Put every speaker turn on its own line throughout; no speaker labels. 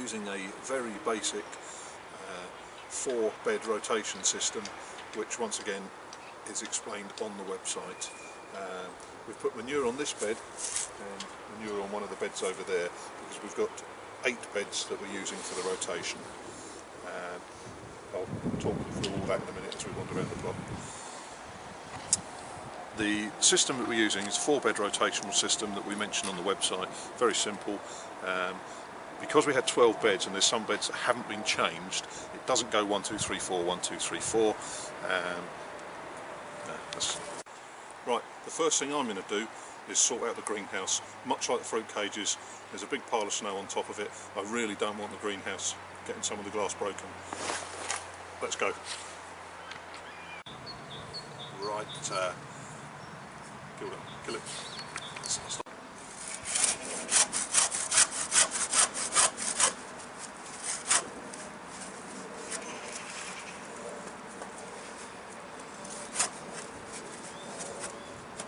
using a very basic 4-bed rotation system, which once again is explained on the website. We've put manure on this bed and manure on one of the beds over there because we've got 8 beds that we're using for the rotation. I'll talk you through all that in a minute as we wander around the plot. The system that we're using is a 4-bed rotational system that we mentioned on the website. Very simple. Because we had 12 beds and there's some beds that haven't been changed, it doesn't go 1, 2, 3, 4, 1, 2, 3, 4. Right, the first thing I'm going to do is sort out the greenhouse. Much like the fruit cages, there's a big pile of snow on top of it. I really don't want the greenhouse getting some of the glass broken. Let's go. Right, kill it. Stop.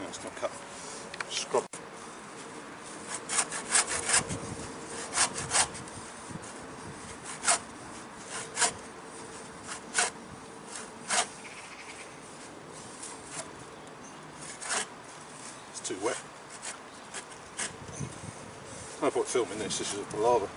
No, it's not cut. Scrub. Too wet. No point filming this is the lava.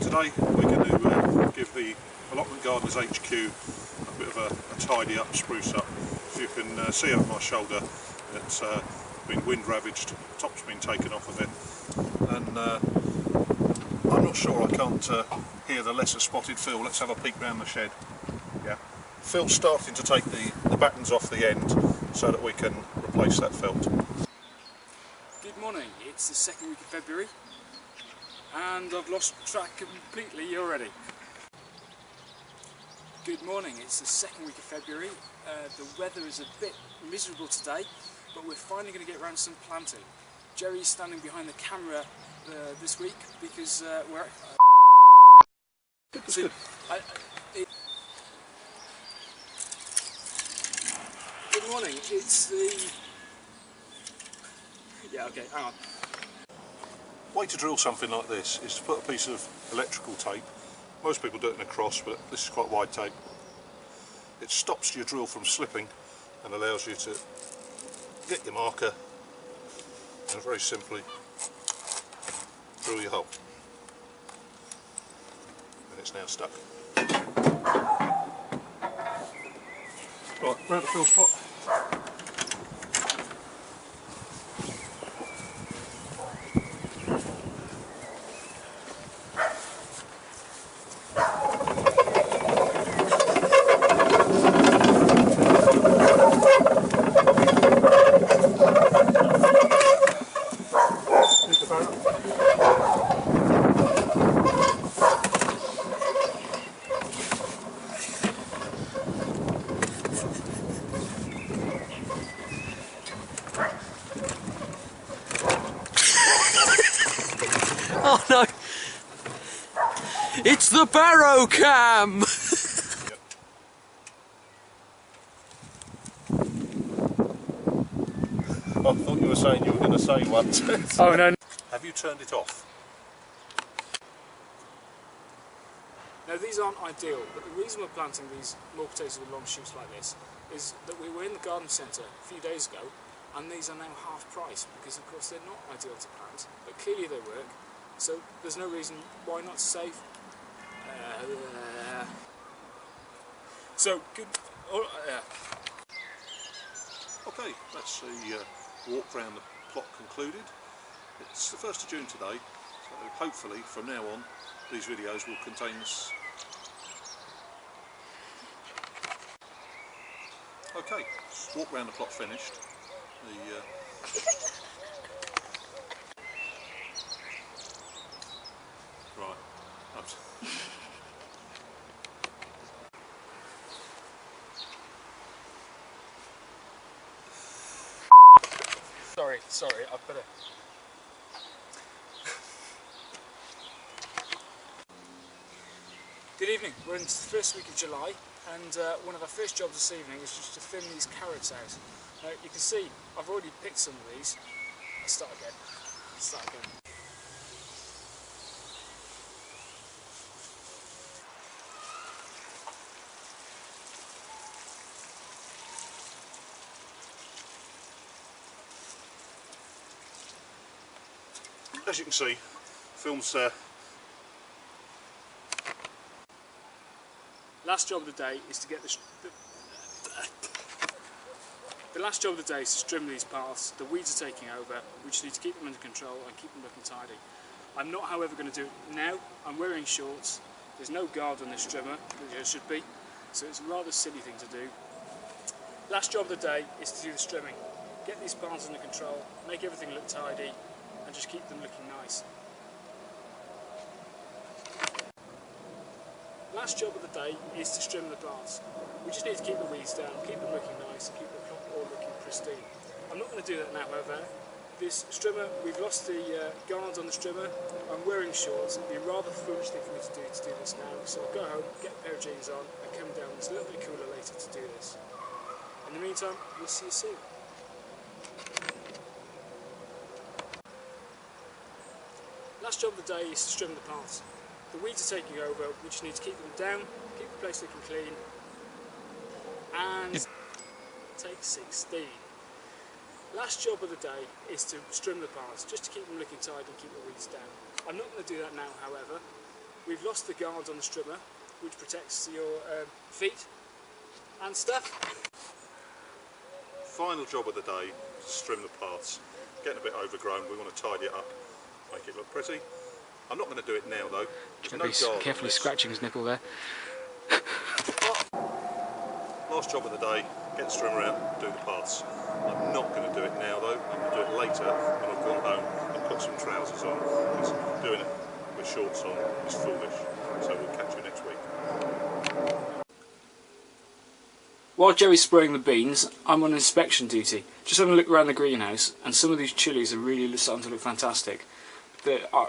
Today we're going to give the Allotment Gardeners HQ a bit of a tidy up, spruce up. As you can see over my shoulder, it's been wind ravaged, the top's been taken off of it, and I'm not sure, I can't hear the lesser spotted Phil. Let's have a peek round the shed. Yeah, Phil's starting to take the battens off the end so that we can replace that felt.
Good morning, it's the second week of February. And I've lost track completely already. Good morning, it's the second week of February. The weather is a bit miserable today, but we're finally going to get around to some planting. Jerry's standing behind the camera this week because we're... Good. Good morning, it's the... Yeah, okay, hang on.
The way to drill something like this is to put a piece of electrical tape. Most people do it in a cross, but this is quite wide tape. It stops your drill from slipping and allows you to get your marker and very simply drill your hole. And it's now stuck. Right, round the fill spot.
Oh no! It's the barrow cam!
I thought you were saying you were going to say once.
Oh no.
Have you turned it off?
Now these aren't ideal, but the reason we're planting these more potatoes with long shoots like this is that we were in the garden centre a few days ago and these are now half price because of course they're not ideal to plant, but clearly they work, so there's no reason why not to save. So good.
Okay, that's the walk round the plot concluded. It's the 1st of June today, so hopefully from now on these videos will contain this. Okay, walk round the plot finished. Right.
sorry, I better... Good evening, we're in the first week of July, and one of our first jobs this evening is just to thin these carrots out. Now you can see I've already picked some of these. Let's start again.
As you can see, film's
Last job of the day is to get the last job of the day is to trim these paths. The weeds are taking over. We just need to keep them under control and keep them looking tidy. I'm not, however, going to do it now. I'm wearing shorts. There's no guard on this trimmer, which there should be, so it's a rather silly thing to do. Last job of the day is to do the trimming. Get these paths under control, make everything look tidy, and just keep them looking nice. Last job of the day is to trim the plants. We just need to keep the weeds down, keep them looking nice, and keep them all looking pristine. I'm not going to do that now, however. This trimmer, we've lost the guards on the trimmer. I'm wearing shorts. It'd be a rather foolish thing for me to do this now. So I'll go home, get a pair of jeans on, and come down. It's a little bit cooler later to do this. In the meantime, we'll see you soon. Last job of the day is to trim the plants. The weeds are taking over, we just need to keep them down, keep the place looking clean, and take 16. Last job of the day is to trim the plants, just to keep them looking tidy and keep the weeds down. I'm not going to do that now, however. We've lost the guards on the trimmer, which protects your feet and stuff.
final job of the day is to trim the paths. Getting a bit overgrown, we want to tidy it up, make it look pretty. I'm not going to do it now though. There's no guard.
Carefully scratching his nipple there.
Last job of the day, get the trimmer out, do the paths. I'm not going to do it now though, I'm going to do it later when I've gone home and put some trousers on, because doing it with shorts on is foolish. So we'll catch you next week.
While Jerry's spraying the beans, I'm on inspection duty. Just having a look around the greenhouse, and some of these chilies are really starting to look fantastic. They are...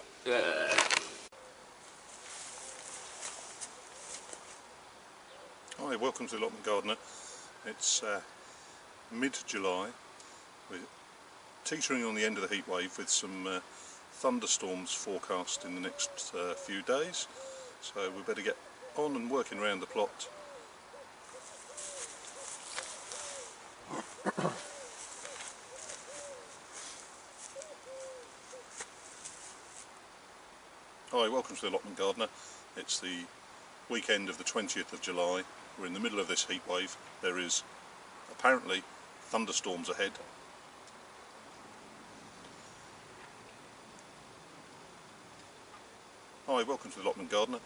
Hi, welcome to the Allotment Gardener. It's mid-July. We're teetering on the end of the heat wave with some thunderstorms forecast in the next few days. So we better get on and working around the plot. Hi, welcome to the Allotment Gardener. It's the weekend of the 20th of July. We're in the middle of this heat wave. There is apparently thunderstorms ahead. Hi, welcome to the Allotment Gardener.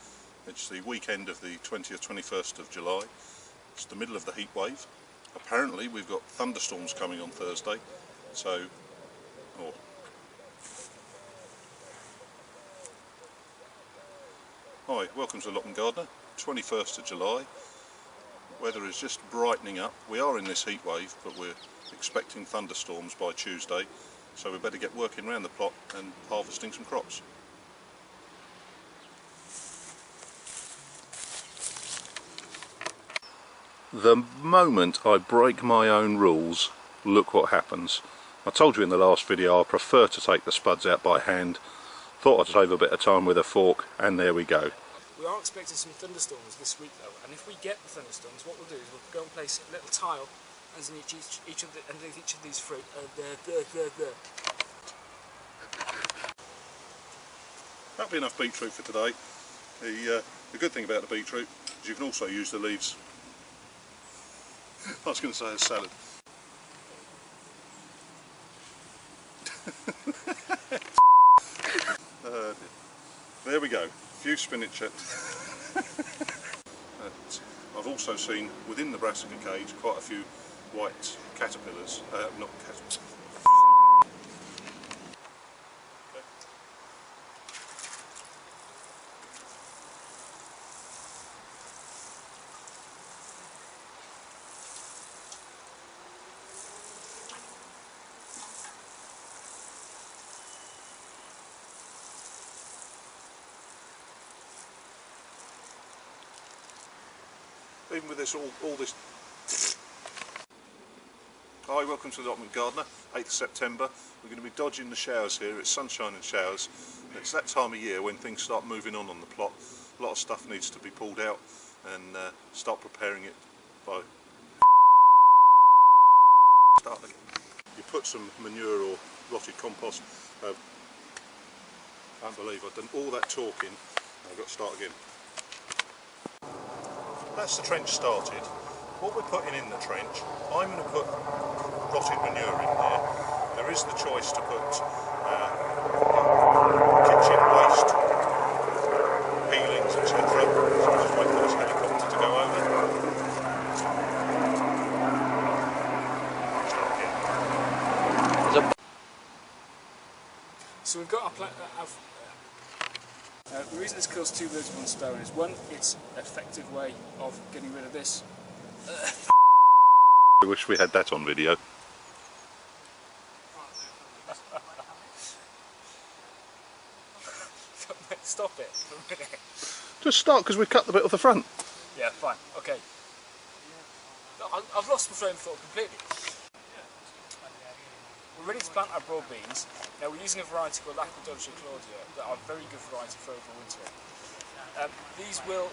It's the weekend of the 20th, 21st of July. It's the middle of the heat wave. Apparently we've got thunderstorms coming on Thursday, so... Hi, welcome to the Allotment Gardener. 21st of July. Weather is just brightening up. We are in this heat wave, but we're expecting thunderstorms by Tuesday, so we better get working around the plot and harvesting some crops. The moment I break my own rules, look what happens. I told you in the last video I prefer to take the spuds out by hand. Thought I'd save a bit of time with a fork, and there we go.
We are expecting some thunderstorms this week though, and if we get the thunderstorms, what we'll do is we'll go and place a little tile underneath each of these fruit.
That'll be enough beetroot for today. The good thing about the beetroot is you can also use the leaves. I was going to say a salad. There we go, a few spinach. I've also seen within the brassica cage quite a few white caterpillars, not caterpillars. even with this all this. Hi, welcome to the Allotment Gardener. 8th of September. We're going to be dodging the showers here. It's sunshine and showers. It's that time of year when things start moving on the plot. A lot of stuff needs to be pulled out and start preparing it by starting. You put some manure or rotted compost. I can't believe I've done all that talking. I've got to start again. That's the trench started. What we're putting in the trench, I'm going to put rotted manure in there. There is the choice to put kitchen waste, peelings, etc. So I'll just wait for this helicopter to go over.
So we've got our the reason this kills two birds with one stone is, one, it's an effective way of getting rid of this.
I wish we had that on video.
Stop it for a minute.
Just start, because we've cut the bit off the front.
Yeah, fine, okay. I've lost my train of thought completely. We're ready to plant our broad beans. Now we're using a variety called Allotment Claudia that are a very good variety for overwintering. These will...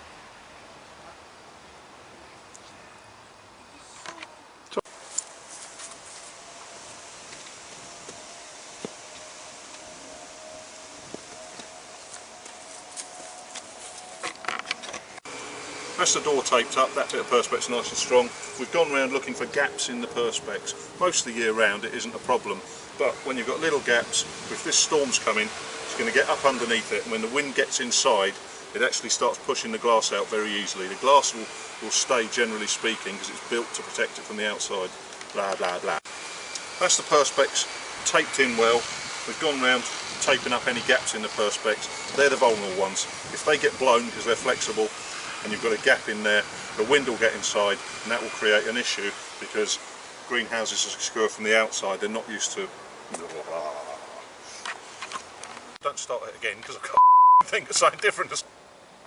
That's the door taped up, that bit of perspex nice and strong. We've gone round looking for gaps in the perspex. Most of the year round it isn't a problem, but when you've got little gaps, if this storm's coming, it's going to get up underneath it, and when the wind gets inside, it actually starts pushing the glass out very easily. The glass will stay, generally speaking, because it's built to protect it from the outside. Blah, blah, blah. That's the perspex, taped in well. We've gone round taping up any gaps in the perspex. They're the vulnerable ones. If they get blown because they're flexible, and you've got a gap in there, the wind will get inside, and that will create an issue, because greenhouses are secure from the outside. They're not used to... Don't start it again, because I can't think of something different.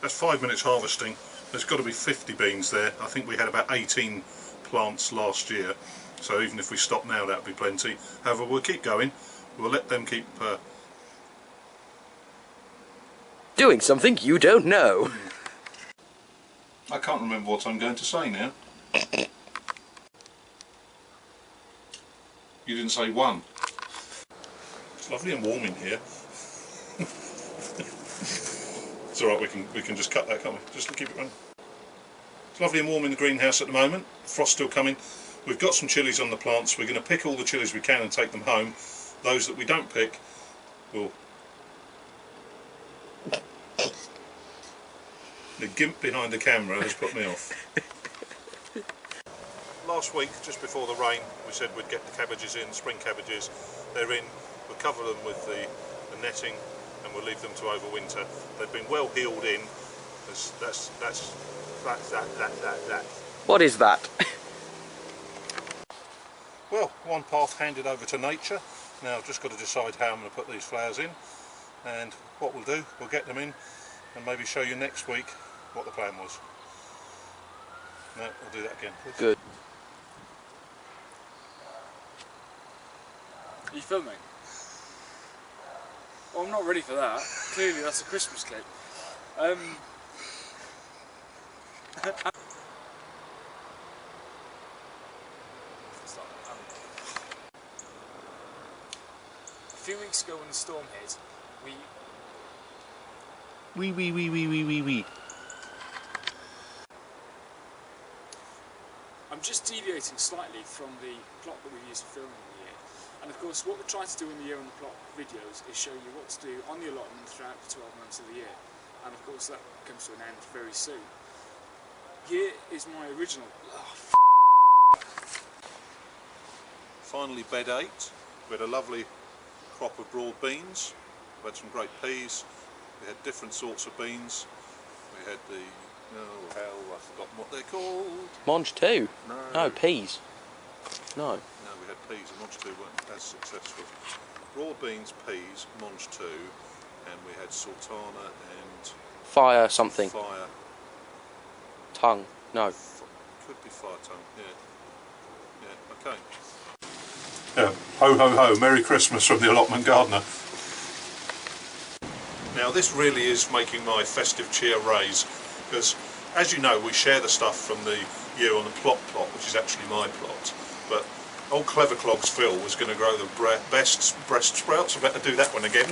That's 5 minutes harvesting. There's got to be 50 beans there. I think we had about 18 plants last year, so even if we stop now that would be plenty. However, we'll keep going. We'll let them keep...
Doing something you don't know.
I can't remember what I'm going to say now. You didn't say one. It's lovely and warm in here. It's alright, we can just cut that, can't we? Just to keep it running. It's lovely and warm in the greenhouse at the moment. Frost's still coming. We've got some chilies on the plants. We're going to pick all the chilies we can and take them home. Those that we don't pick, we'll... The gimp behind the camera has put me off. Last week, just before the rain, we said we'd get the cabbages in, spring cabbages. They're in. We'll cover them with the netting, and we'll leave them to overwinter. They've been well heeled in. That's that.
What is that?
Well, one path handed over to nature. Now I've just got to decide how I'm going to put these flowers in, and what we'll do, we'll get them in and maybe show you next week what the plan was. No, we'll do that again.
Good.
Are you filming? Oh, I'm not ready for that. Clearly that's a Christmas clip. A few weeks ago when the storm hit,
Wee.
I'm just deviating slightly from the plot that we've used for filming the year. And of course what we're trying to do in the year on the plot videos is show you what to do on the allotment throughout the 12 months of the year. And of course that comes to an end very soon. Here is my original...
Finally bed 8. We had a lovely crop of broad beans. We had some great peas. We had different sorts of beans. We had the... oh hell, I've forgotten what they're called.
Monge 2?
No.
No, peas. No.
No, we had peas, and Monge 2 weren't as successful. Broad beans, peas, Monge 2, and we had sultana and...
Fire something.
Fire.
Tongue. No.
Could be 5 ton, yeah. Yeah, okay. Yeah, ho ho ho, Merry Christmas from the Allotment Gardener. Now this really is making my festive cheer raise, because as you know we share the stuff from the year on the plot, which is actually my plot, but old Clever Clogs Phil was going to grow the best breast sprouts. I better do that one again.